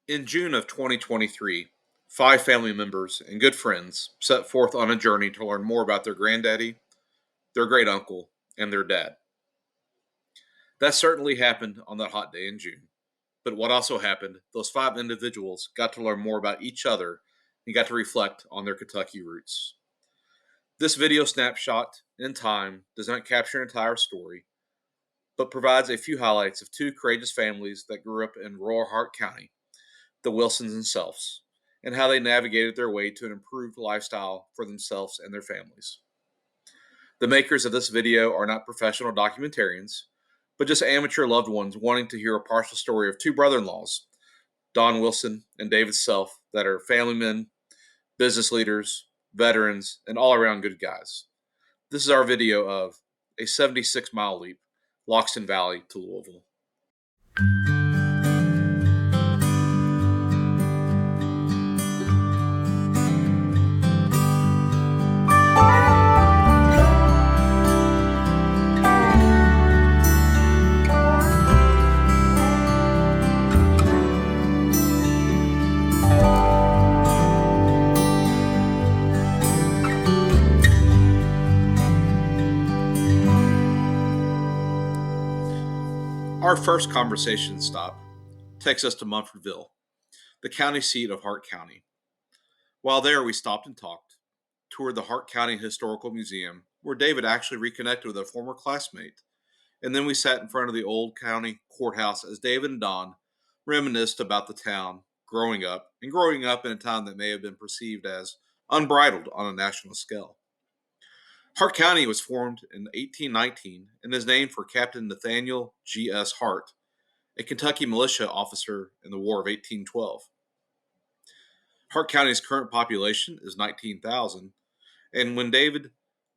In June of 2023, 5 family members and good friends set forth on a journey to learn more about their granddaddy, their great uncle, and their dad. That certainly happened on that hot day in June. But what also happened, those 5 individuals got to learn more about each other and got to reflect on their Kentucky roots. This video snapshot in time does not capture an entire story, but provides a few highlights of 2 courageous families that grew up in rural Hart County, the Wilsons and Selfs, and how they navigated their way to an improved lifestyle for themselves and their families. The makers of this video are not professional documentarians, but just amateur loved ones wanting to hear a partial story of 2 brother-in-laws, Don Wilson and David Self, that are family men, business leaders, veterans, and all-around good guys. This is our video of a 76-mile leap, Logsdon Valley to Louisville. Our first conversation stop takes us to Munfordville, the county seat of Hart County. While there, we stopped and talked, toured the Hart County Historical Museum, where David actually reconnected with a former classmate, and then we sat in front of the old county courthouse as David and Don reminisced about the town growing up in a time that may have been perceived as unbridled on a national scale. Hart County was formed in 1819 and is named for Captain Nathaniel G.S. Hart, a Kentucky militia officer in the War of 1812. Hart County's current population is 19,000, and when David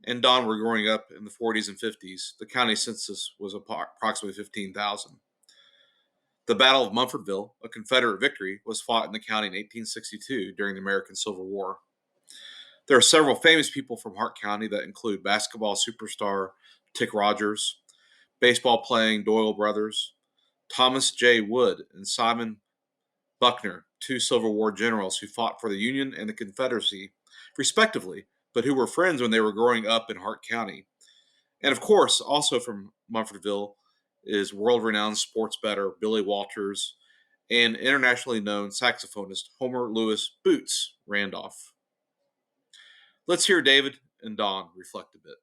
and Don were growing up in the 40s and 50s, the county census was approximately 15,000. The Battle of Munfordville, a Confederate victory, was fought in the county in 1862 during the American Civil War. There are several famous people from Hart County that include basketball superstar Tick Rogers, baseball-playing Doyle brothers, Thomas J. Wood and Simon Buckner, 2 Civil War generals who fought for the Union and the Confederacy, respectively, but who were friends when they were growing up in Hart County. And of course, also from Munfordville is world-renowned sports bettor Billy Walters and internationally known saxophonist Homer Louis Boots Randolph. Let's hear David and Don reflect a bit.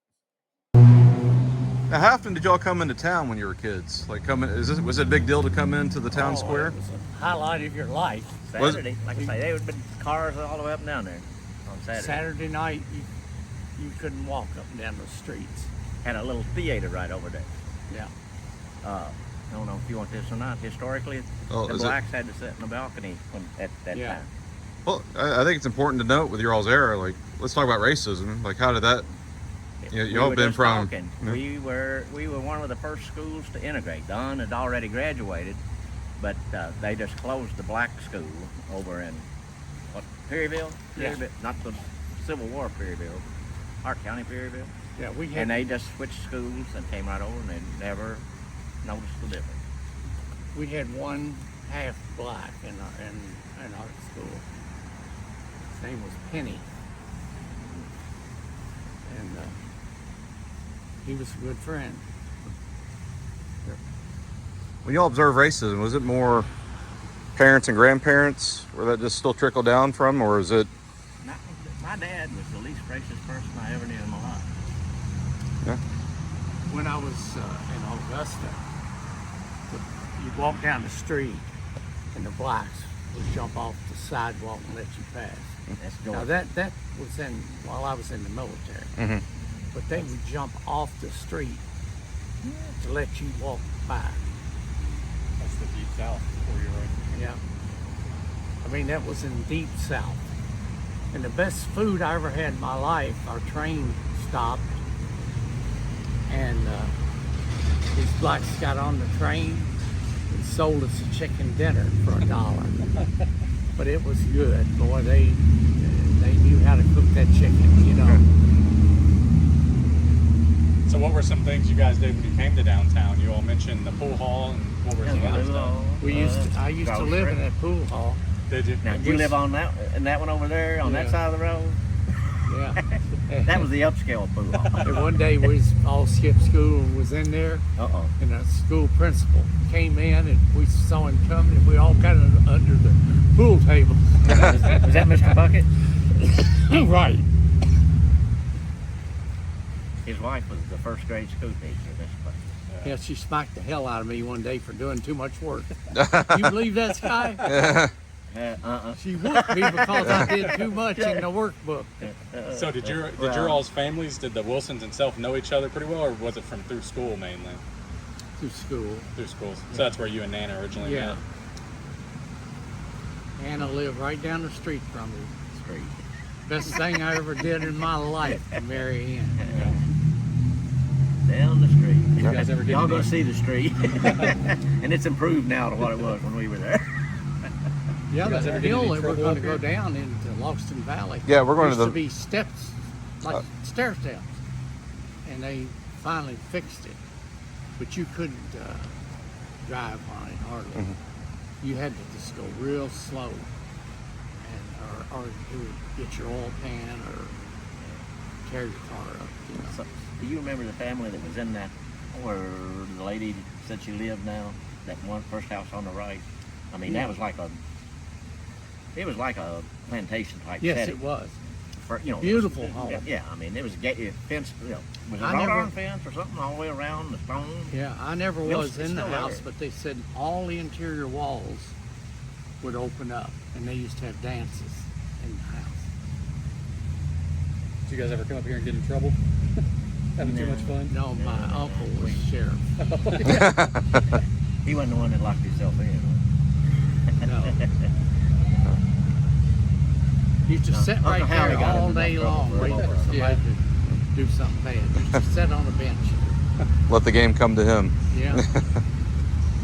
Now, how often did y'all come into town when you were kids? Like, was it a big deal to come into the town square? It was a highlight of your life. Saturday, like I say, there would be cars all the way up and down there on Saturday. Saturday night, you couldn't walk up and down the streets. Had a little theater right over there. Yeah. I don't know if you want this or not. Historically, the blacks had to sit in the balcony at that time. Well, I think it's important to note with your all's era, like, let's talk about racism. Like, how did that, y'all been from? We were one of the first schools to integrate. Don had already graduated, but they just closed the black school over in, Perryville? Yeah. Not the Civil War Perryville, Hart County Perryville. Yeah, and they just switched schools and came right over and they never noticed the difference. We had one half black in our school. His name was Penny, and he was a good friend. When y'all observe racism, was it more parents and grandparents, where that just still trickled down from, or is it? My dad was the least racist person I ever knew in my life. Yeah. When I was in Augusta, you'd walk down the street and the blacks would jump off the sidewalk and let you pass. That's Now that was while I was in the military. Mm-hmm. But they would jump off the street to let you walk by. That's the Deep South where you're at. Yeah. I mean, that was in Deep South. And the best food I ever had in my life, our train stopped and these blacks got on the train and sold us a chicken dinner for $1. But it was good. Boy, they knew how to cook that chicken, you know. So what were some things you guys did when you came to downtown? You all mentioned the pool hall, and what were some other stuff? I used to live in that pool hall. Did you? Now, did you live on that one over there on that side of the road? Yeah. That was the upscale pool hall. And one day we all skipped school and was in there, and the school principal came in and we saw him coming and we all got under the pool table. Was that Mr. Bucket? Right. His wife was the first grade school teacher, Mr. Bucket. Yeah, she smacked the hell out of me one day for doing too much work. You believe that, Sky? She whooped me because I did too much in the workbook. So did your all's families, did the Wilsons and Self know each other pretty well, or was it from through school mainly? Through school. Through school. So that's where you and Nana originally met? Anna lived right down the street from me. Best thing I ever did in my life, to marry Ann. Down the street. You guys ever get Y'all go see the street. And it's improved now to what it was when we were there. Yeah, the hill that we're going to go down into Logsdon Valley. Yeah, we're going used to to be steps, like stair steps, and they finally fixed it. But you couldn't drive on it hardly. Mm-hmm. You had to just go real slow, and or it would get your oil pan or tear your car up. You know. So, do you remember the family that was in that, where the lady said she lived now? That one first house on the right. I mean, that was like a. It was like a plantation type setting. Yes, it was. For, you know, beautiful home. Yeah, I mean, it was fenced, you know, was it I wrought never- iron fence or something all the way around the stone? Yeah, I never It was- was it's in the still house, there. but they said all the interior walls would open up, and they used to have dances in the house. Did you guys ever come up here and get in trouble? Having too much fun? No, my uncle was sheriff. He wasn't the one that locked himself in. No. Used to sit Uncle right Howie there got all him in day trouble long for waiting for over. somebody to do something bad. Used to sit on a bench. let the game come to him. Yeah. Like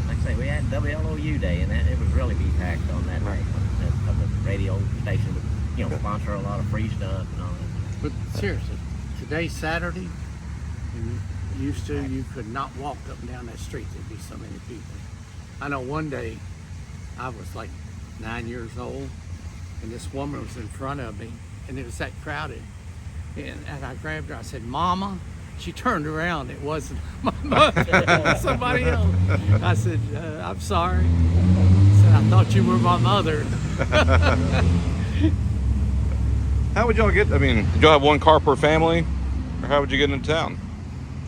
I say, we had WLOU Day, and it was really be packed on that day. Of the radio station would, you know, sponsor a lot of free stuff and all that. But seriously, today's Saturday, and you could not walk up and down that street. There'd be so many people. I know one day, I was like 9 years old, and this woman was in front of me, and it was that crowded. And I grabbed her, I said, "Mama." She turned around, it wasn't my mother, it was somebody else. I said, "I'm sorry." I said, "I thought you were my mother." How would y'all get, I mean, did y'all have one car per family? Or how would you get into town?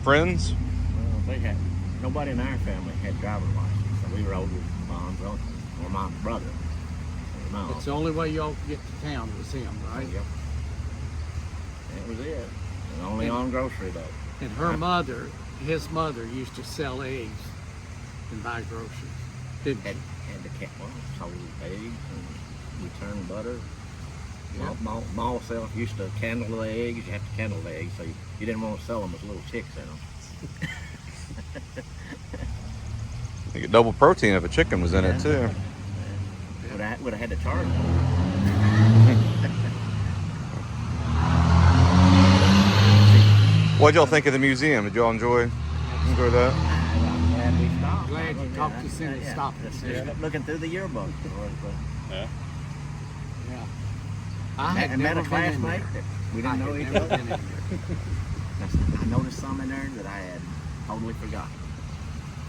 Friends? Well, they had, nobody in our family had driver's license, so we rode with Mom's uncle, or Mom's brother. It's the only way y'all could get to town was him, right? Yep. That was it. And only on grocery though. And her mother, his mother, used to sell eggs and buy groceries. Didn't Had she? the cat, well, sold eggs and returned butter. Yeah. Mall self used to candle the eggs. You have to candle the eggs, so you didn't want to sell them as little chicks in them. You get double protein if a chicken was in it too. Would have had to charge them. What'd y'all think of the museum? Did y'all enjoy that? I'm glad we stopped. Glad you talked us into stopping. Just looking through the yearbook. Yeah. Yeah. I had And met never a been in classmate there. that we I didn't know had each never other. been in there. I noticed some in there that I had totally forgotten.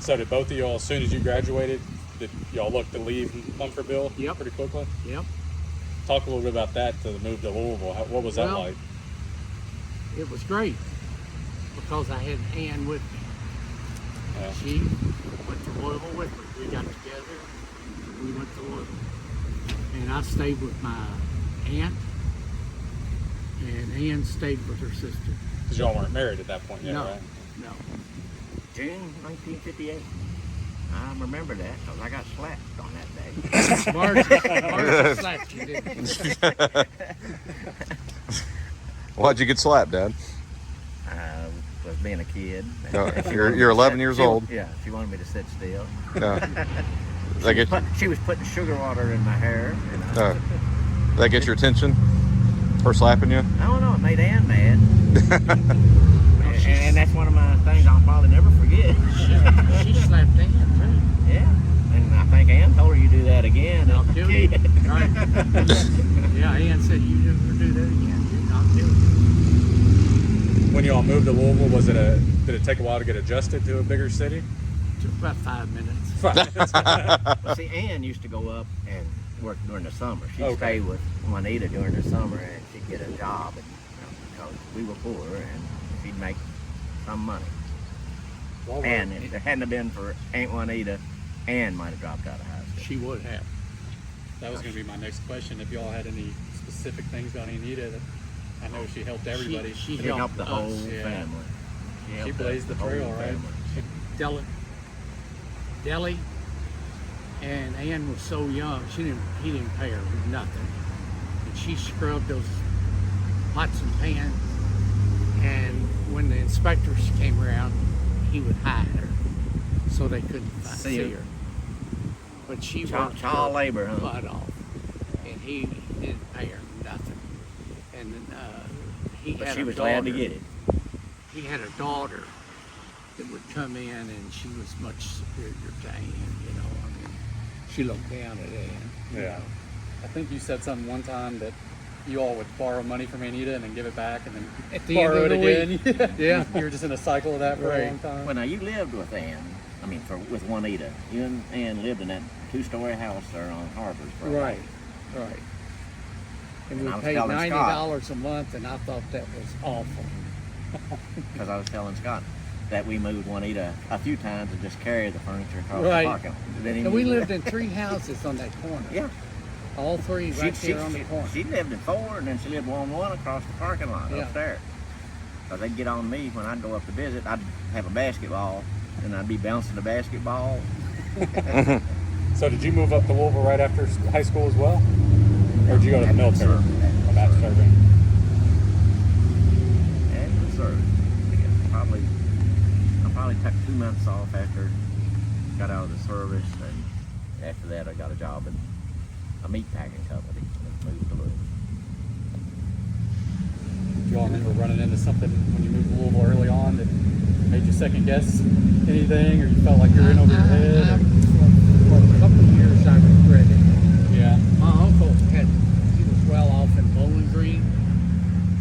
So did both of y'all, as soon as you graduated, did y'all look to leave Mumfordville Yep. pretty quickly? Yep. Talk a little bit about that, to move to Louisville. What was that Well, like? It was great because I had Ann with me. Yeah. She went to Louisville with me. We got together. We went to Louisville. And I stayed with my aunt. And Ann stayed with her sister. Because y'all weren't married at that point yet, No. right? No. June 1958. I remember that because I got slapped on that day. Marge slapped you, didn't she? Why'd you get slapped, Dad? I was being a kid. You're 11 years old. Yeah, she wanted me to sit still. Yeah. She was putting sugar water in my hair. You know? That gets your attention? Her slapping you? I don't know. It made Ann mad. and that's one of my things I'll probably never forget. She slapped Ann too. Yeah. And I think Ann told her you do that again. I'll do it. Right. Yeah, Ann said you never do that again. I'll do it. When you all moved to Louisville, did it take a while to get adjusted to a bigger city? Took about 5 minutes. 5 minutes. Well, see, Ann used to go up and work during the summer. She'd Okay. stay with Juanita during the summer, and she'd get a job, and, because we were poor, and she'd make some money. And if it hadn't have been for Aunt Juanita, Ann might have dropped out of high school. She would have. That was going to be my next question. If y'all had any specific things about Anita, that I know she helped everybody. She She helped the whole us. family. She helped blazed the whole trail, right? family. Deli and Ann was so young, he didn't pay her nothing. And she scrubbed those pots and pans, and when the inspectors came around, he would hide her so they couldn't see her. But she worked child labor, huh? butt off, and he didn't pay her nothing. And But she was glad to get it. He had a daughter that would come in, and she was much superior to Ann, you know. I mean, she looked down at Ann. Yeah. I think you said something one time that you all would borrow money from Anita and then give it back and then At the borrow end it of the again. week. Yeah. You were just in a cycle of that for a Right. long time. Well, now you lived with Ann. I mean, with Juanita. You and Ann lived in that 2-story house there on Harvard. For a while. Right. And And we I was paid telling $90 a month, and I thought that was awful. Because I was telling Scott that we moved Juanita a few times and just carried the furniture across Right. the parking lot. And we lived in 3 houses on that corner. Yeah. All 3 right there on the corner. She lived in 4, and then she lived on 1 across the parking lot Yeah. upstairs. So they'd get on me when I'd go up to visit. I'd have a basketball, and I'd be bouncing the basketball. So did you move up to Louisville right after high school as well? Or did you go to the military? About serving? And the service. I probably took 2 months off after got out of the service, and after that I got a job in a meat packing company and moved to Louisville. Do you all remember running into something when you moved to Louisville early on that made you second guess anything, or you felt like you were in over your head? For a couple of years, I regretted it. Yeah. My uncle he was well off in Bowling Green,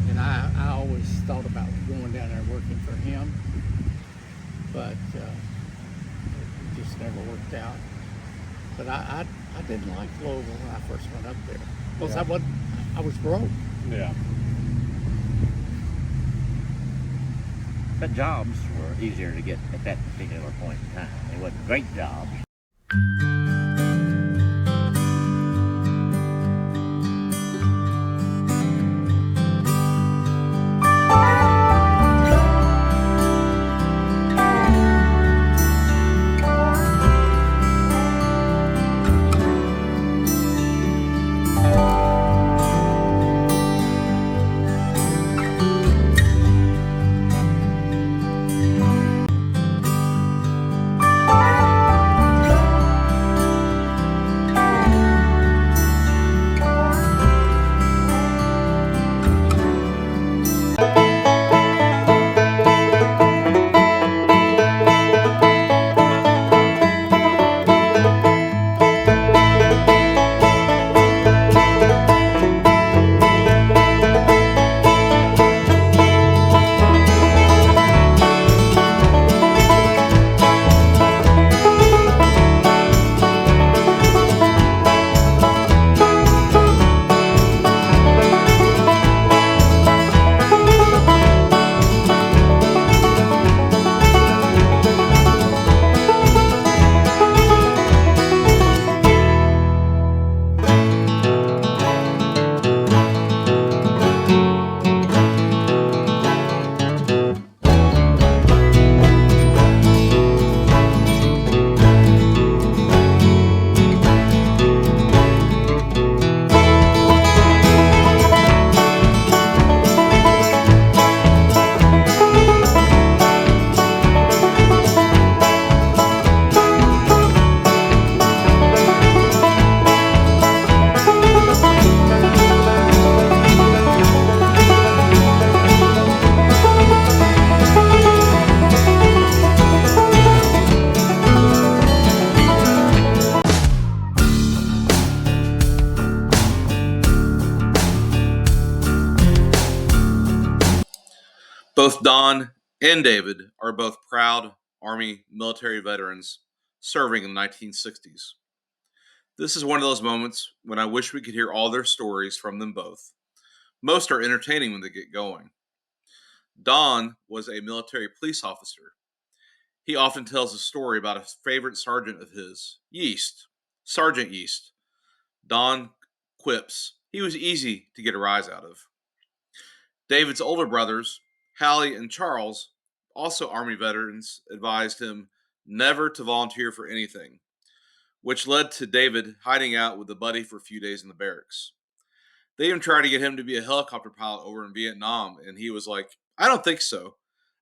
and I always thought about going down there working for him, but it just never worked out. But I didn't like Louisville when I first went up there, because Yeah. I was broke. Yeah. But jobs were easier to get at that particular point in time. They wasn't great jobs. Both Don and David are both proud Army military veterans serving in the 1960s. This is one of those moments when I wish we could hear all their stories from them both. Most are entertaining when they get going. Don was a military police officer. He often tells a story about a favorite sergeant of his, Sergeant Yeast. Don quips he was easy to get a rise out of. David's older brothers, Hallie and Charles, also Army veterans, advised him never to volunteer for anything, which led to David hiding out with a buddy for a few days in the barracks. They even tried to get him to be a helicopter pilot over in Vietnam, and he was like, I don't think so.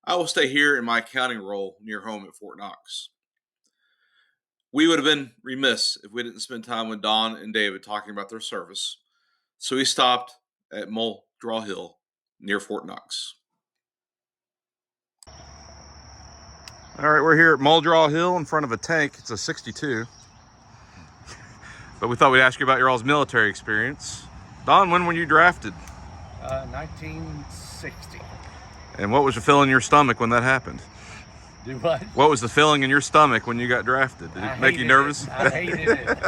I will stay here in my accounting role near home at Fort Knox. We would have been remiss if we didn't spend time with Don and David talking about their service, so we stopped at Muldraw Hill near Fort Knox. All right, we're here at Muldraw Hill in front of a tank. It's a 62. But we thought we'd ask you about your all's military experience. Don, when were you drafted? 1960. And what was the feeling in your stomach when that happened? Do what? What was the feeling in your stomach when you got drafted? Did it make you nervous? I hated it.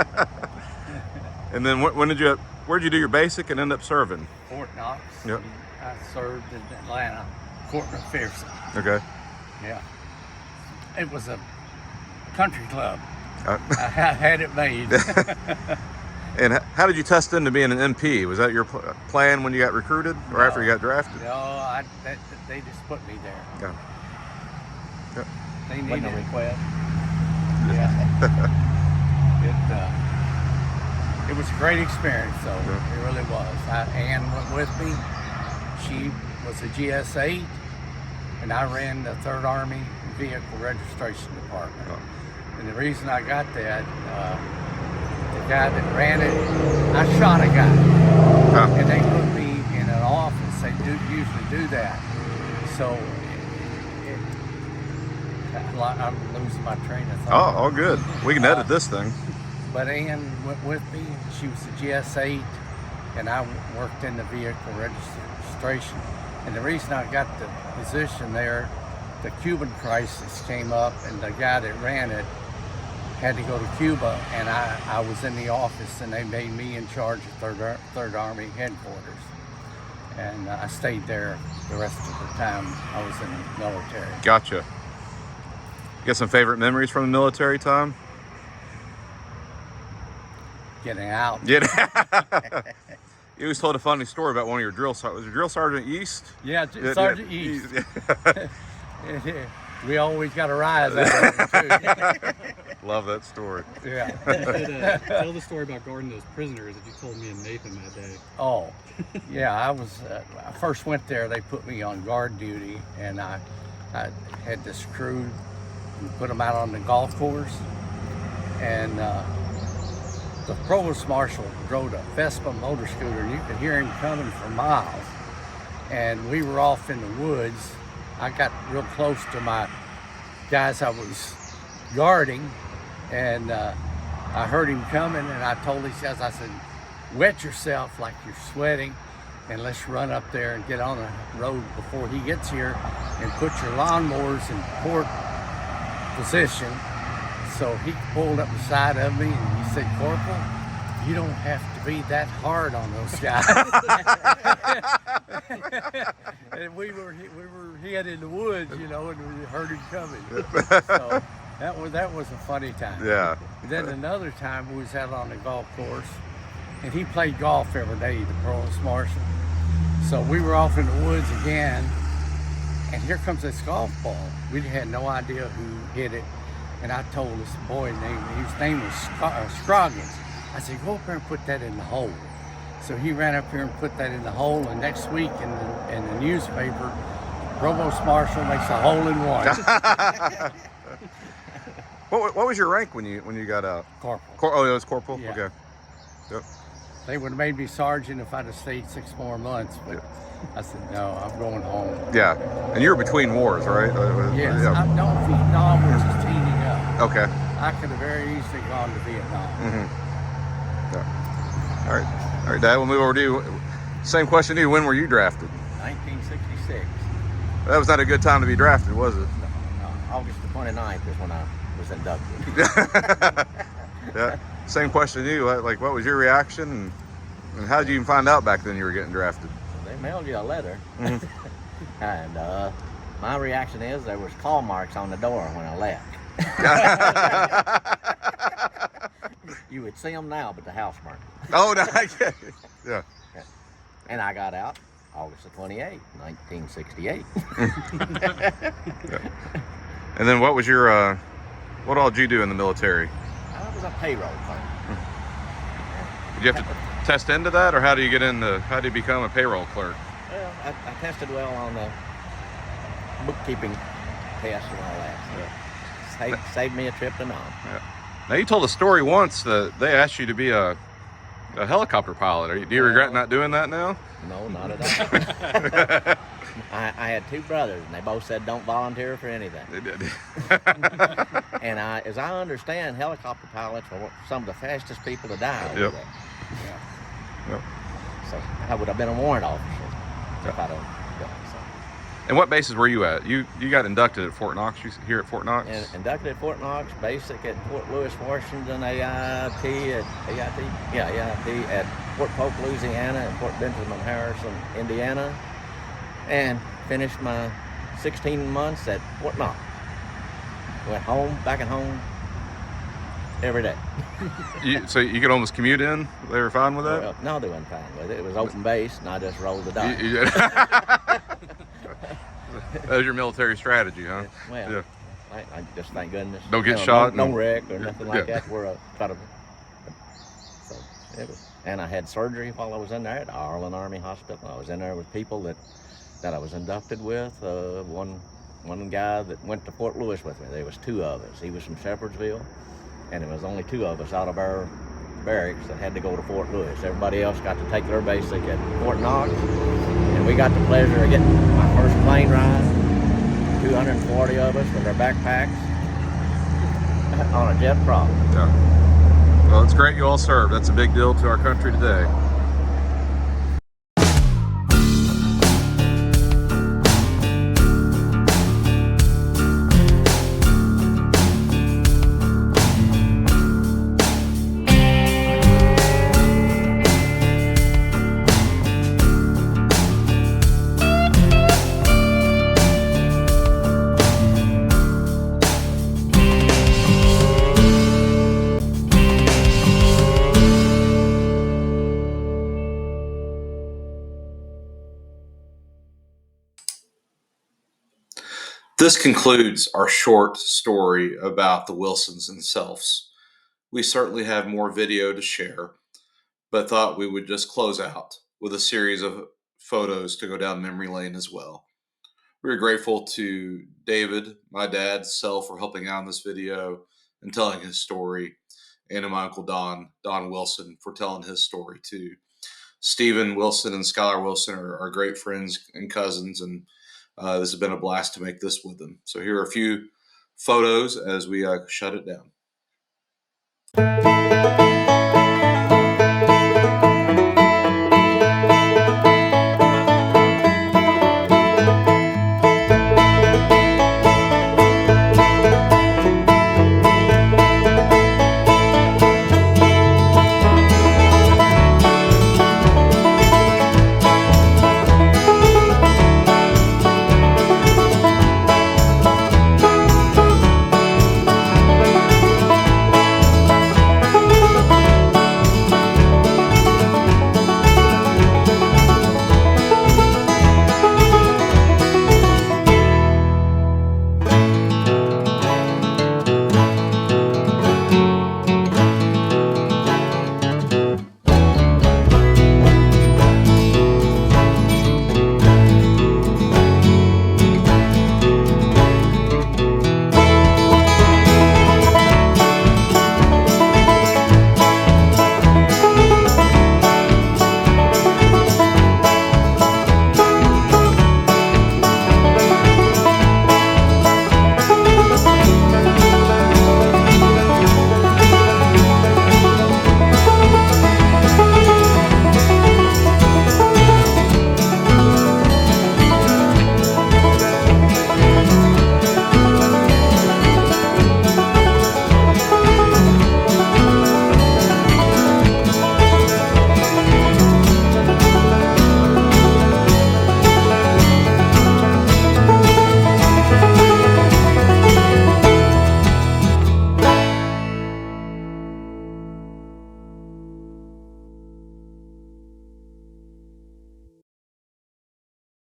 And then where'd you do your basic and end up serving? Fort Knox. Yep. I served in Atlanta, Fort McPherson. Okay. Yeah. It was a country club. Uh, I had it made. And how did you test into being an MP? Was that your plan when you got recruited or after you got drafted? No, they just put me there. Yeah. Yep. They Wasn't needed a request. Yeah. It was a great experience, though. Yeah. It really was. Ann went with me. She was a GS8, and I ran the 3rd Army Vehicle Registration Department. Oh. And the reason I got that, the guy that ran it, I shot a guy, and they put me in an office. They usually do that. So I'm losing my train of thought. Oh, all good. We can edit this thing. But Ann went with me. She was a GS8, and I worked in the vehicle registration. And the reason I got the position there, the Cuban crisis came up, and the guy that ran it had to go to Cuba, and I was in the office, and they made me in charge of 3rd Army headquarters. And I stayed there the rest of the time I was in the military. Gotcha. You got some favorite memories from the military time? Getting out. Yeah. You always told a funny story about one of your drill sergeants. Was your drill sergeant East? Yeah, Sergeant East. We always got a rise out of him, too. Love that story. Yeah. Tell the story about guarding those prisoners that you told me and Nathan that day. Oh, yeah, I first went there, they put me on guard duty, and I had this crew and put them out on the golf course, and the provost marshal drove a Vespa motor scooter, and you could hear him coming for miles, and we were off in the woods. I got real close to my guys I was guarding, and I heard him coming, and I told these guys, I said, wet yourself like you're sweating, and let's run up there and get on the road before he gets here, and put your lawnmowers in port position. So he pulled up beside of me, and he said, Corporal, you don't have to be that hard on those guys. And we were hid in the woods, and we heard him coming. So that was a funny time. Yeah. Then another time we was out on the golf course, and he played golf every day, the provost marshal. So we were off in the woods again, and here comes this golf ball. We had no idea who hit it, and I told this boy his name was Scroggins. I said, go up there and put that in the hole. So he ran up here and put that in the hole, and next week in the newspaper, Provost Marshal makes a hole in one. What was your rank when you got out? Corporal. Oh, it was corporal? Yeah. Okay. Yep. They would have made me sergeant if I'd have stayed 6 more months, but I said, no, I'm going home. Yeah. And you were between wars, right? Yes. Yeah. Vietnam was just heating up. Okay. I could have very easily gone to Vietnam. Mm-hmm. Yeah. All right, Dad, we'll move over to you. Same question to you. When were you drafted? 1966. That was not a good time to be drafted, was it? No. August the 29th is when I was inducted. Yeah. Same question to you. Like, what was your reaction, and how did you even find out back then you were getting drafted? They mailed you a letter. Mm-hmm. And my reaction is there was claw marks on the door when I left. You would see them now, but the house mark. Oh, no, I get it. Yeah. And I got out August the 28th, 1968. Yeah. And then what was your, what all did you do in the military? I was a payroll clerk. Did you have to test into that, or how do you get into, how do you become a payroll clerk? Well, I tested well on the bookkeeping test and all that. So saved me a trip to Nam. Yeah. Now, you told a story once that they asked you to be a helicopter pilot. Do you regret not doing that now? No, not at all. I had two brothers, and they both said don't volunteer for anything. They did. And as I understand, helicopter pilots are some of the fastest people to die over Yep. there. Yep. So I would have been a warrant officer if I'd have done so. And what bases were you at? You got inducted at Fort Knox, here at Fort Knox? And inducted at Fort Knox, basic at Fort Lewis, Washington, AIT at Fort Polk, Louisiana, and Fort Benjamin Harrison, Indiana, and finished my 16 months at Fort Knox. Went home, back at home every day. So you could almost commute in? They were fine with that? Well, no, they weren't fine with it. It was open base, and I just rolled the dice. That was your military strategy, huh? Well, Yeah. I just thank goodness. Don't get shot. No wreck or nothing like Yeah. that. So it was, and I had surgery while I was in there at Arlen Army Hospital. I was in there with people that I was inducted with. One guy that went to Fort Lewis with me. There was two of us. He was from Shepherdsville, and there was only two of us out of our barracks that had to go to Fort Lewis. Everybody else got to take their basic at Fort Knox, and we got the pleasure of getting my first plane ride. 240 of us with our backpacks on a jet prop. Yeah. Well, it's great you all served. That's a big deal to our country today. This concludes our short story about the Wilsons themselves. We certainly have more video to share, but thought we would just close out with a series of photos to go down memory lane as well. We're grateful to David, my dad's self, for helping out in this video and telling his story, and to my Uncle Don Wilson, for telling his story too. Stephen Wilson and Skylar Wilson are great friends and cousins, and this has been a blast to make this with them. So here are a few photos as we shut it down.